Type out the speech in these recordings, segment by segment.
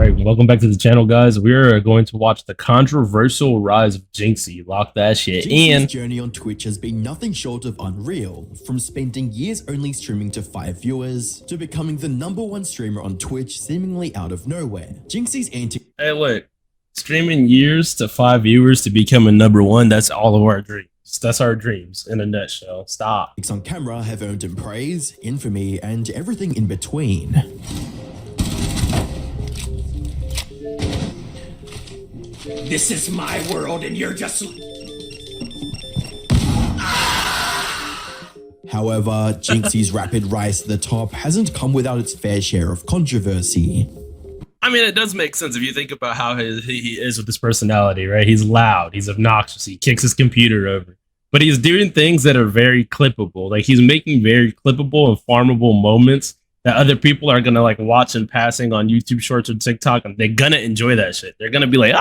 right, welcome back to the channel, guys. We're going to watch the controversial rise of Jynxzi. Lock that shit in. Jynxzi's journey on Twitch has been nothing short of unreal, from spending years only streaming to 5 viewers, to becoming the #1 streamer on Twitch seemingly out of nowhere. Jynxzi's antics Hey, look, streaming years to 5 viewers to becoming #1, that's all of our dreams. That's our dreams in a nutshell. Stop. on camera have earned him praise, infamy, and everything in between. This is my world and you're just... However, Jynxzi's rapid rise to the top hasn't come without its fair share of controversy. I mean, it does make sense if you think about how he is with his personality, right? He's loud, he's obnoxious, he kicks his computer over. But he's doing things that are very clippable. Like, he's making very clippable and farmable moments that other people are gonna like watch in passing on YouTube Shorts or TikTok, and they're gonna enjoy that shit. They're gonna be like,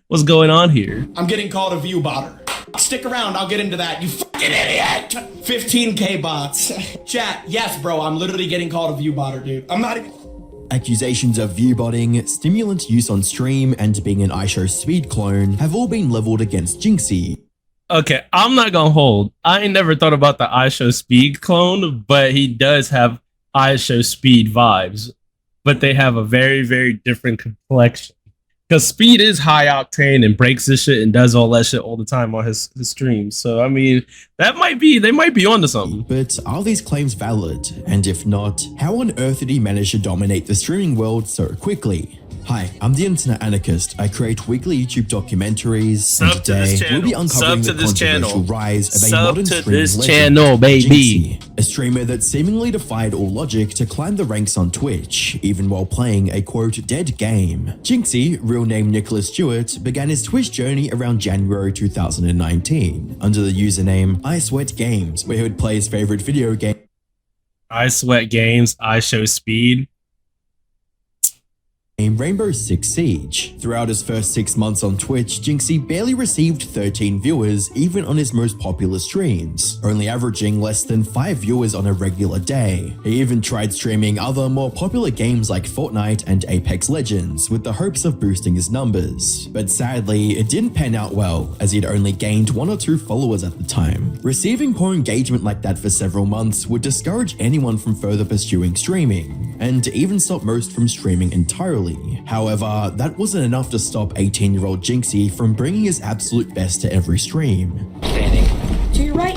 what's going on here? I'm getting called a view botter. Stick around, I'll get into that, you fucking idiot! 15K bots. Chat, yes bro, I'm literally getting called a view botter, dude. I'm not even... Accusations of viewbotting, stimulant use on stream, and being an iShow speed clone have all been leveled against Jynxzi. Okay, I'm not gonna hold. I ain't never thought about the iShow speed clone, but he does have iShow speed vibes. But they have a very, very different complexion. Because Speed is high octane and breaks this shit and does all that shit all the time on his streams. So I mean, they might be onto something. But are these claims valid? And if not, how on earth did he manage to dominate the streaming world so quickly? Hi, I'm the Internet Anarchist. I create weekly YouTube documentaries, and today we'll be uncovering the controversial rise of a modern streaming legend, baby. Jynxzi, a streamer that seemingly defied all logic to climb the ranks on Twitch, even while playing a quote dead game. Jynxzi, real name Nicholas Stewart, began his Twitch journey around January 2019 under the username I Sweat Games, where he would play his favorite video game. I Sweat Games, I Show Speed. Rainbow Six Siege. Throughout his first 6 months on Twitch, Jynxzi barely received 13 viewers even on his most popular streams, only averaging less than 5 viewers on a regular day. He even tried streaming other more popular games like Fortnite and Apex Legends with the hopes of boosting his numbers. But sadly, it didn't pan out well, as he'd only gained 1 or 2 followers at the time. Receiving poor engagement like that for several months would discourage anyone from further pursuing streaming, and even stop most from streaming entirely. However, that wasn't enough to stop 18-year-old Jynxzi from bringing his absolute best to every stream. To your right,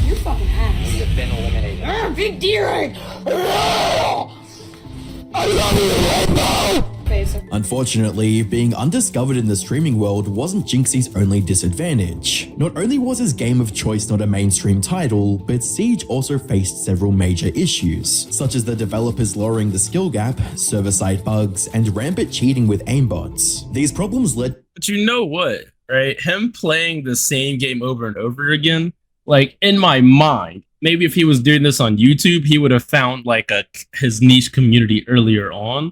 you fucking ass. You've been eliminated. Big deer egg! I love you, Rainbow! Unfortunately, being undiscovered in the streaming world wasn't Jynxzi's only disadvantage. Not only was his game of choice not a mainstream title, but Siege also faced several major issues, such as the developers lowering the skill gap, server-side bugs, and rampant cheating with aimbots. These problems led— But you know what, right? Him playing the same game over and over again, like, in my mind, maybe if he was doing this on YouTube, he would have found like his niche community earlier on.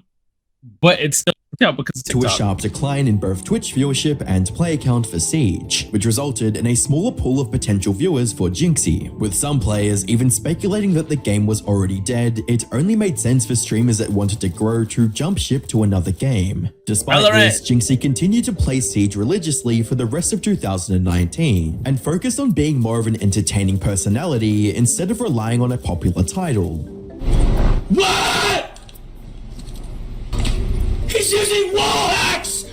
But it's still because to a sharp decline in both Twitch viewership and play count for Siege, which resulted in a smaller pool of potential viewers for Jynxzi, with some players even speculating that the game was already dead. It only made sense for streamers that wanted to grow to jump ship to another game. Despite this, Jynxzi continued to play Siege religiously for the rest of 2019, and focused on being more of an entertaining personality instead of relying on a popular title. What? He's using wall hacks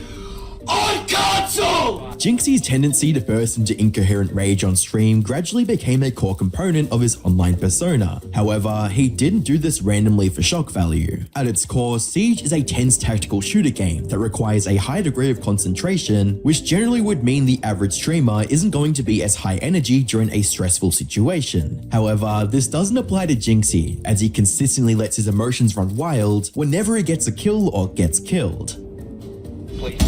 on console! Jynxzi's tendency to burst into incoherent rage on stream gradually became a core component of his online persona. However, he didn't do this randomly for shock value. At its core, Siege is a tense tactical shooter game that requires a high degree of concentration, which generally would mean the average streamer isn't going to be as high energy during a stressful situation. However, this doesn't apply to Jynxzi, as he consistently lets his emotions run wild whenever he gets a kill or gets killed. Please.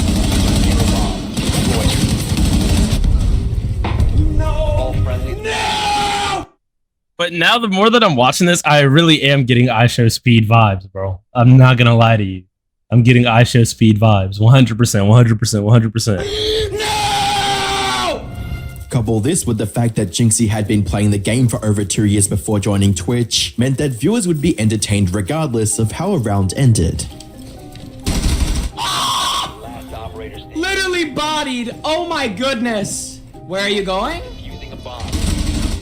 But now, the more that I'm watching this, I really am getting iShow Speed vibes, bro. I'm not gonna lie to you. I'm getting iShow Speed vibes. 100%, 100%, 100%. No! Couple this with the fact that Jynxzi had been playing the game for over 2 years before joining Twitch, meant that viewers would be entertained regardless of how a round ended. bodied. Oh my goodness. Where are you going? Using a bomb.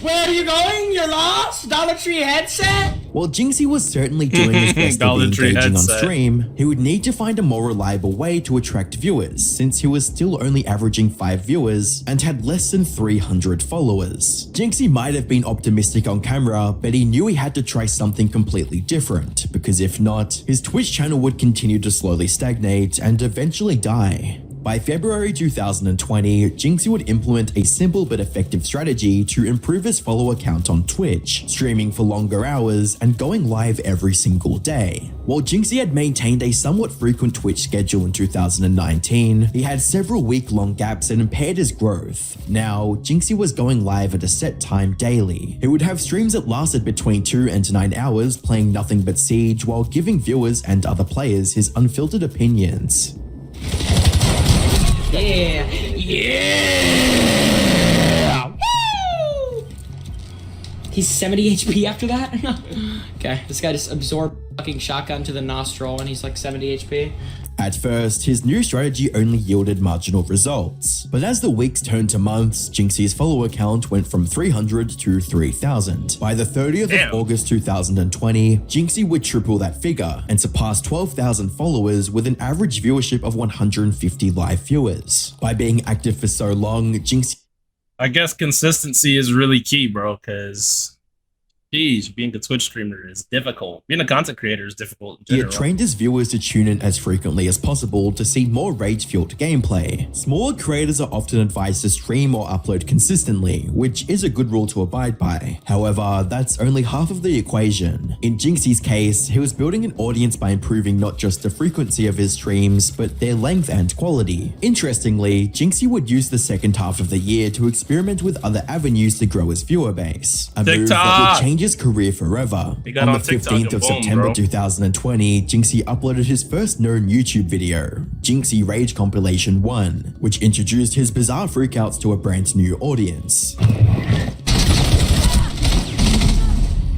Where are you going? You're lost? Dollar Tree headset? While Jynxzi was certainly doing his best to Dollar be Tree engaging on headset. stream, he would need to find a more reliable way to attract viewers, since he was still only averaging 5 viewers and had less than 300 followers. Jynxzi might have been optimistic on camera, but he knew he had to try something completely different, because if not, his Twitch channel would continue to slowly stagnate and eventually die. By February 2020, Jynxzi would implement a simple but effective strategy to improve his follower count on Twitch, streaming for longer hours and going live every single day. While Jynxzi had maintained a somewhat frequent Twitch schedule in 2019, he had several week-long gaps that impaired his growth. Now, Jynxzi was going live at a set time daily. He would have streams that lasted between 2 and 9 hours playing nothing but Siege while giving viewers and other players his unfiltered opinions. Yeah. Yeah. Woo! He's 70 HP after that? Okay, this guy just absorbed fucking shotgun to the nostril and he's like 70 HP. At first, his new strategy only yielded marginal results, but as the weeks turned to months, Jynxzi's follower count went from 300 to 3,000. By the 30th Damn. of August 2020, Jynxzi would triple that figure and surpass 12,000 followers with an average viewership of 150 live viewers. By being active for so long, Jynxzi I guess consistency is really key, bro, because geez, being a Twitch streamer is difficult. Being a content creator is difficult in He general. had trained his viewers to tune in as frequently as possible to see more rage-fueled gameplay. Smaller creators are often advised to stream or upload consistently, which is a good rule to abide by. However, that's only half of the equation. In Jynxzi's case, he was building an audience by improving not just the frequency of his streams, but their length and quality. Interestingly, Jynxzi would use the second half of the year to experiment with other avenues to grow his viewer base. A move that TikTok! would change his career forever. He got On on the TikTok 15th of and boom, September bro. 2020, Jynxzi uploaded his first known YouTube video, Jynxzi Rage Compilation 1, which introduced his bizarre freakouts to a brand new audience.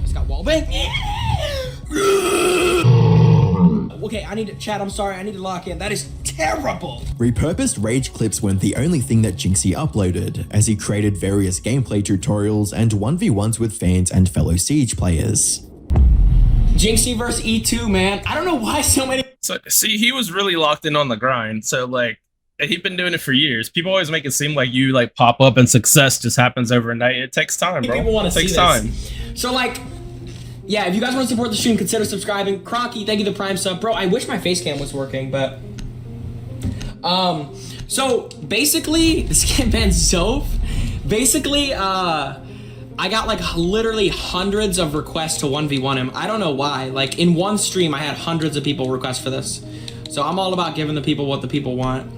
Just got wallbang. Okay, I need to, Chad, I'm sorry, I need to lock in. That is terrible. Repurposed rage clips weren't the only thing that Jynxzi uploaded, as he created various gameplay tutorials and 1v1s with fans and fellow Siege players. Jynxzi versus E2, man. I don't know why so many So see, he was really locked in on the grind. So like he'd been doing it for years. People always make it seem like you like pop up and success just happens overnight. It takes time, bro. people want It to see takes this. time. So like, yeah, if you guys want to support the stream, consider subscribing. Cronky, thank you the Prime sub. Bro, I wish my face cam was working, but so basically, this kid man Zoph, basically, I got like literally hundreds of requests to 1v1 him. I don't know why. Like in one stream, I had hundreds of people request for this. So I'm all about giving the people what the people want.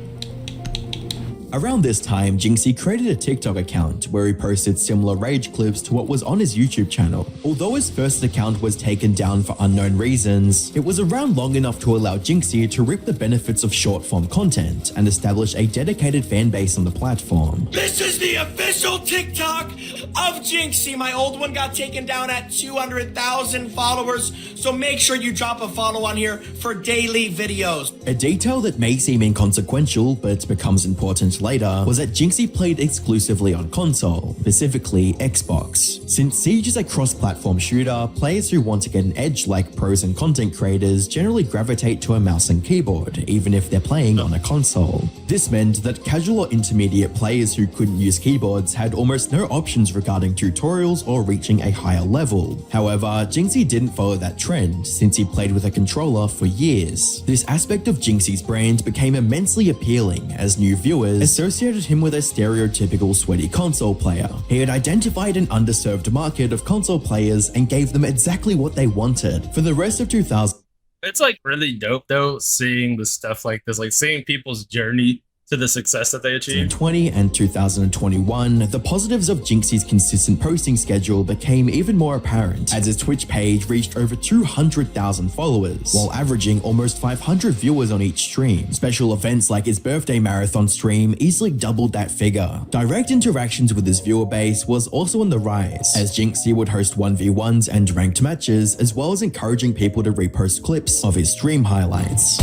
Around this time, Jynxzi created a TikTok account where he posted similar rage clips to what was on his YouTube channel. Although his first account was taken down for unknown reasons, it was around long enough to allow Jynxzi to reap the benefits of short-form content and establish a dedicated fan base on the platform. This is the official TikTok of Jynxzi. My old one got taken down at 200,000 followers, so make sure you drop a follow on here for daily videos. A detail that may seem inconsequential but becomes important later was that Jynxzi played exclusively on console, specifically Xbox. Since Siege is a cross-platform shooter, players who want to get an edge like pros and content creators generally gravitate to a mouse and keyboard, even if they're playing on a console. This meant that casual or intermediate players who couldn't use keyboards had almost no options regarding tutorials or reaching a higher level. However, Jynxzi didn't follow that trend since he played with a controller for years. This aspect of Jynxzi's brand became immensely appealing as new viewers associated him with a stereotypical sweaty console player. He had identified an underserved market of console players and gave them exactly what they wanted. For the rest of 2000, It's like really dope though, seeing the stuff like this, like seeing people's journey to the success that they achieved. 2020 and 2021, the positives of Jynxzi's consistent posting schedule became even more apparent as his Twitch page reached over 200,000 followers, while averaging almost 500 viewers on each stream. Special events like his birthday marathon stream easily doubled that figure. Direct interactions with his viewer base was also on the rise, as Jynxzi would host 1v1s and ranked matches, as well as encouraging people to repost clips of his stream highlights.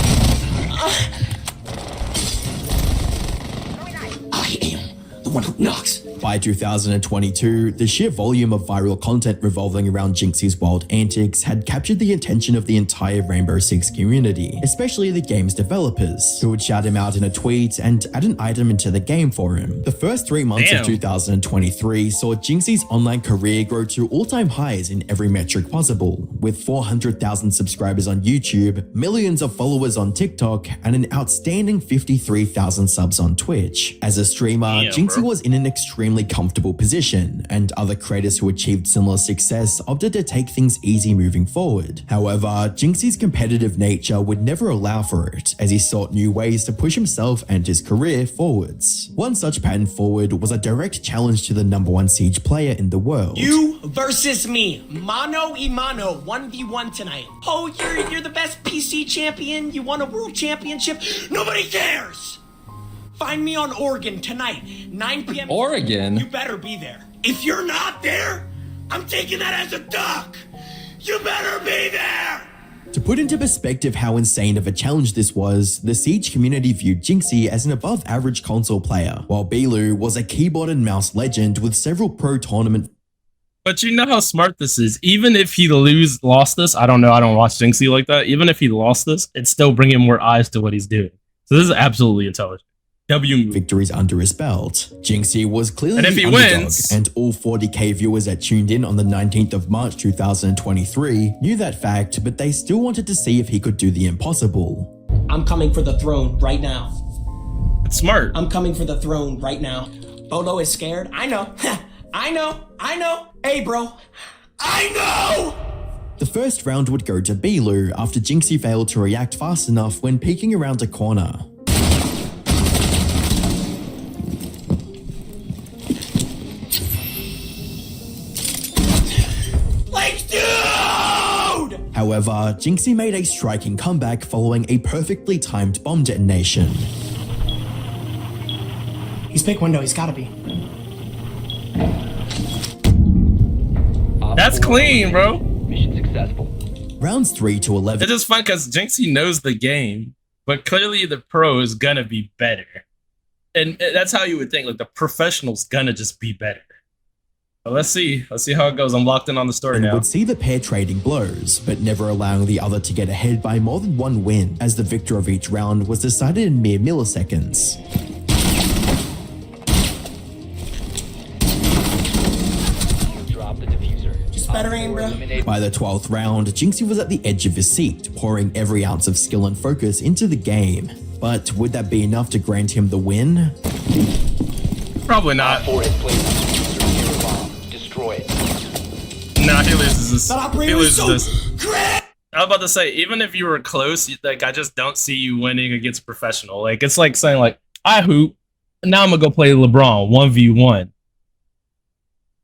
What up, Nox? By 2022, the sheer volume of viral content revolving around Jynxzi's wild antics had captured the attention of the entire Rainbow Six community, especially the game's developers, who would shout him out in a tweet and add an item into the game for him. The first 3 months of 2023 saw Jynxzi's online career grow to all-time highs in every metric possible, with 400,000 subscribers on YouTube, millions of followers on TikTok, and an outstanding 53,000 subs on Twitch. As a streamer, Jynxzi was in an extremely comfortable position, and other creators who achieved similar success opted to take things easy moving forward. However, Jynxzi's competitive nature would never allow for it, as he sought new ways to push himself and his career forwards. One such pattern forward was a direct challenge to the #1 Siege player in the world. You versus me, mano y mano, 1v1 tonight. Oh, you're the best PC champion, you won a world championship, nobody cares! Find me on Oregon tonight, 9 p.m. Oregon? You better be there. If you're not there, I'm taking that as a duck. You better be there! To put into perspective how insane of a challenge this was, the Siege community viewed Jynxzi as an above-average console player, while Bilu was a keyboard and mouse legend with several pro tournament. But you know how smart this is. Even if he lost this, I don't know, I don't watch Jynxzi like that. Even if he lost this, it's still bringing more eyes to what he's doing. So this is absolutely intelligent. Victories under his belt. Jynxzi was clearly and if the he underdog, wins, and all 40k viewers that tuned in on the 19th of March 2023 knew that fact, but they still wanted to see if he could do the impossible. I'm coming for the throne right now. it's smart. I'm coming for the throne right now. Bolo is scared. I know. I know. Hey, bro. I know! The first round would go to Bilu after Jynxzi failed to react fast enough when peeking around a corner. However, Jynxzi made a striking comeback following a perfectly timed bomb detonation. He's big window. He's gotta be. That's clean, bro. Mission successful. Rounds 3 to 11. It's just fun because Jynxzi knows the game, but clearly the pro is gonna be better. And that's how you would think, like the professional's gonna just be better. But let's see how it goes. I'm locked in on the story and now. would see the pair trading blows, but never allowing the other to get ahead by more than one win, as the victor of each round was decided in mere milliseconds. Drop the diffuser. Just better aim, bro. By the 12th round, Jynxzi was at the edge of his seat, pouring every ounce of skill and focus into the game. But would that be enough to grant him the win? Probably not. 4 has placed the diffuser near a bomb. Destroy it. Nah, he loses this. That operator He is loses so this. great! I was about to say, even if you were close, like I just don't see you winning against professional. Like it's like saying, like I hoop, and now I'm gonna go play LeBron 1v1.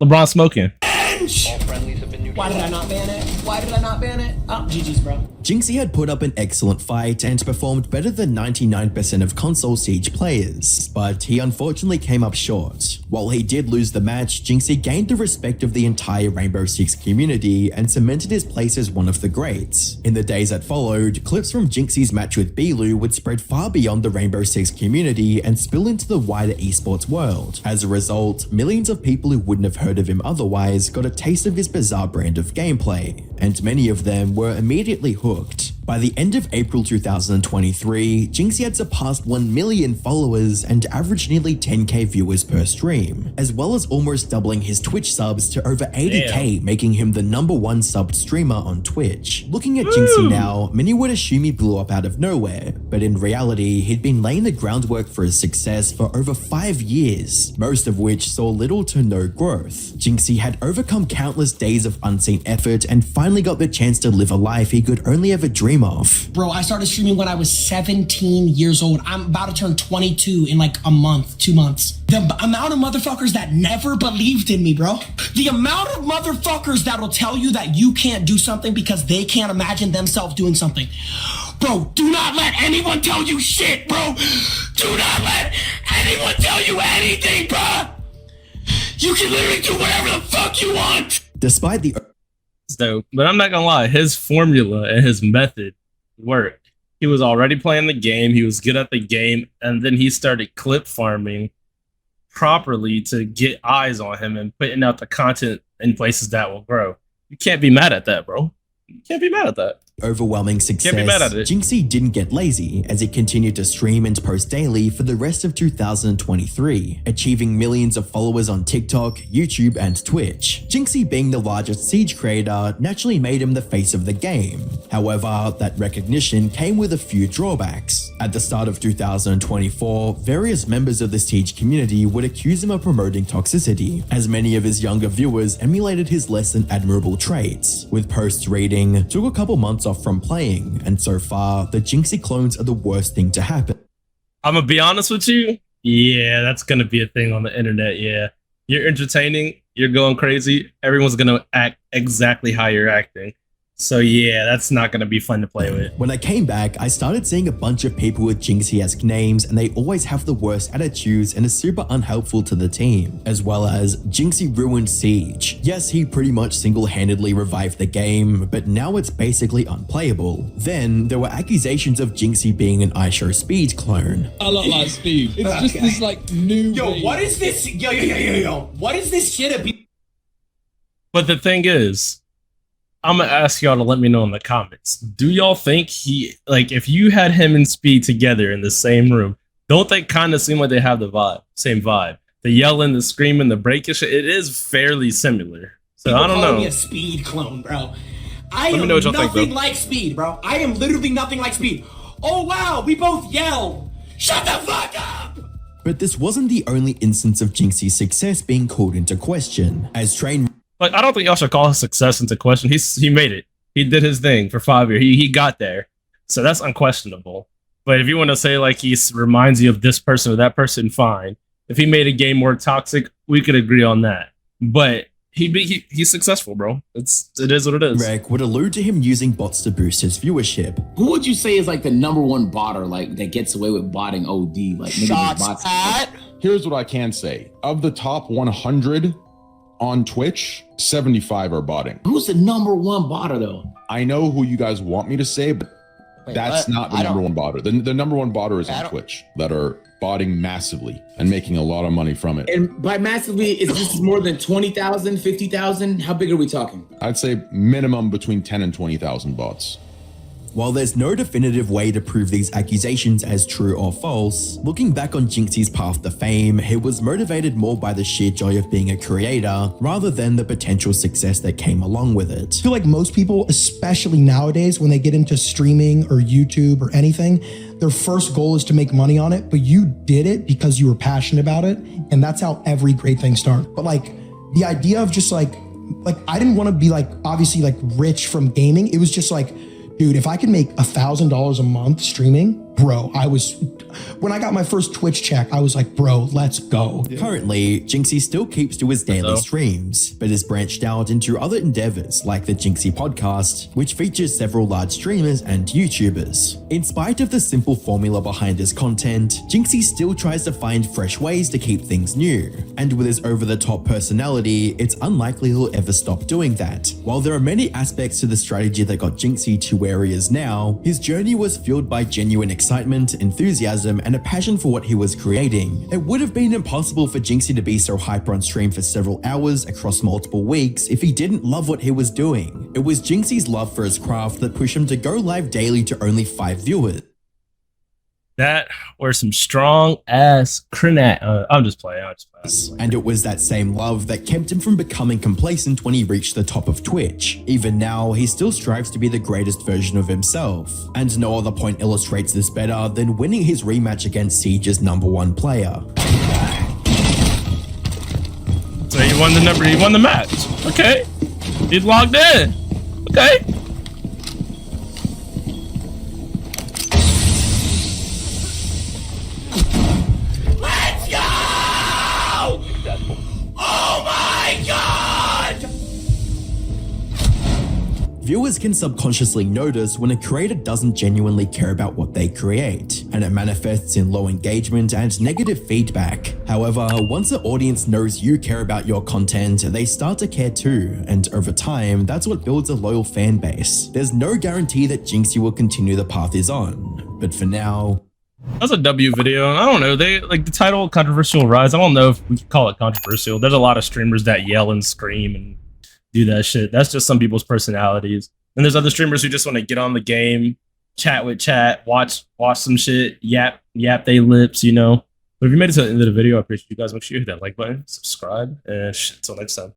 LeBron smoking. All friendlies have been Why did I not ban it? Why did I not ban it? Oh, GG's, bro. Jynxzi had put up an excellent fight and performed better than 99% of console Siege players, but he unfortunately came up short. While he did lose the match, Jynxzi gained the respect of the entire Rainbow Six community and cemented his place as one of the greats. In the days that followed, clips from Jynxzi's match with Bilu would spread far beyond the Rainbow Six community and spill into the wider esports world. As a result, millions of people who wouldn't have heard of him otherwise got a taste of his bizarre brand of gameplay, and many of them were immediately hooked. By the end of April 2023, Jynxzi had surpassed 1 million followers and averaged nearly 10k viewers per stream, as well as almost doubling his Twitch subs to over 80k, making him the #1 subbed streamer on Twitch. Looking at Jynxzi now, many would assume he blew up out of nowhere, but in reality, he'd been laying the groundwork for his success for over 5 years, most of which saw little to no growth. Jynxzi had overcome countless days of unseen effort and finally got the chance to live a life he could only ever dream of. Bro, I started streaming when I was 17 years old. I'm about to turn 22 in like a month, 2 months. The amount of motherfuckers that never believed in me, bro. The amount of motherfuckers that'll tell you that you can't do something because they can't imagine themselves doing something. Bro, do not let anyone tell you shit, bro. Do not let anyone tell you anything, bro. You can literally do whatever the fuck you want. Despite the dope, but I'm not gonna lie, his formula and his method worked. He was already playing the game, he was good at the game, and then he started clip farming properly to get eyes on him and putting out the content in places that will grow. You can't be mad at that, bro. You can't be mad at that. Overwhelming success, Can't be mad at it. Jynxzi didn't get lazy as he continued to stream and post daily for the rest of 2023, achieving millions of followers on TikTok, YouTube, and Twitch. Jynxzi, being the largest Siege creator, naturally made him the face of the game. However, that recognition came with a few drawbacks. At the start of 2024, various members of the Siege community would accuse him of promoting toxicity, as many of his younger viewers emulated his less than admirable traits, with posts reading, "Took a couple months off from playing, and so far, the Jynxzi clones are the worst thing to happen." I'm gonna be honest with you. Yeah, that's gonna be a thing on the internet. Yeah, you're entertaining, you're going crazy. Everyone's gonna act exactly how you're acting. So yeah, that's not gonna be fun to play with. When I came back, I started seeing a bunch of people with Jynxzi-esque names, and they always have the worst attitudes and are super unhelpful to the team, as well as Jynxzi ruined Siege. Yes, he pretty much single-handedly revived the game, but now it's basically unplayable. Then there were accusations of Jynxzi being an iShow Speed clone. I look like Steve. It's just this like new. Yo, what is this? Yo. What is this shit? But the thing is, I'm gonna ask y'all to let me know in the comments. Do y'all think if you had him and Speed together in the same room, don't they kind of seem like they have the same vibe? The yelling, the screaming, the breaking shit, it is fairly similar. So People I don't call know. me a Speed clone, bro. I Let me am know what y'all think, nothing bro. like Speed, bro. I am literally nothing like Speed. Oh wow, we both yell. Shut the fuck up! But this wasn't the only instance of Jynxzi's success being called into question, as Train Like, I don't think y'all should call his success into question. He made it. He did his thing for 5 years. He got there. So that's unquestionable. But if you want to say like he reminds you of this person or that person, fine. If he made a game more toxic, we could agree on that. But he's successful, bro. It is what it is. Rec would allude to him using bots to boost his viewership. Who would you say is like the number one botter, like that gets away with botting OD? Like niggas just bots. Here's what I can say. Of the top 100 on Twitch, 75 are botting. Who's the number one botter though? I know who you guys want me to say, but that's not the number one botter. The number one botter is on Twitch that are botting massively and making a lot of money from it. And by massively, is this more than 20,000, 50,000? How big are we talking? I'd say minimum between 10 and 20,000 bots. While there's no definitive way to prove these accusations as true or false, looking back on Jynxzi's path to fame, he was motivated more by the sheer joy of being a creator rather than the potential success that came along with it. I feel like most people, especially nowadays, when they get into streaming or YouTube or anything, their first goal is to make money on it, but you did it because you were passionate about it, and that's how every great thing starts. But like the idea of just like I didn't want to be like obviously like rich from gaming. It was just like, dude, if I could make $1,000 a month streaming, bro, when I got my first Twitch check, I was like, bro, let's go. Currently, Jynxzi still keeps to his daily streams, but has branched out into other endeavors like the Jynxzi podcast, which features several large streamers and YouTubers. In spite of the simple formula behind his content, Jynxzi still tries to find fresh ways to keep things new. And with his over-the-top personality, it's unlikely he'll ever stop doing that. While there are many aspects to the strategy that got Jynxzi to where he is now, his journey was fueled by genuine excitement, enthusiasm, and a passion for what he was creating. It would have been impossible for Jynxzi to be so hyper on stream for several hours across multiple weeks if he didn't love what he was doing. It was Jynxzi's love for his craft that pushed him to go live daily to only 5 viewers. That or some strong ass crinat. I'm just playing. And it was that same love that kept him from becoming complacent when he reached the top of Twitch. Even now, he still strives to be the greatest version of himself. And no other point illustrates this better than winning his rematch against Siege's #1 player. So he won the match. Okay. He's logged in. Okay. Successful. Oh my god! Viewers can subconsciously notice when a creator doesn't genuinely care about what they create, and it manifests in low engagement and negative feedback. However, once the audience knows you care about your content, they start to care too, and over time, that's what builds a loyal fan base. There's no guarantee that Jynxzi will continue the path he's on, but for now, That's a W video. I don't know. They like the title "Controversial Rise." I don't know if we could call it controversial. There's a lot of streamers that yell and scream and do that shit. That's just some people's personalities. And there's other streamers who just want to get on the game, chat with chat, watch some shit, yap they lips, you know. But if you made it to the end of the video, I appreciate you guys. Make sure you hit that like button, subscribe, and shit. Until next time.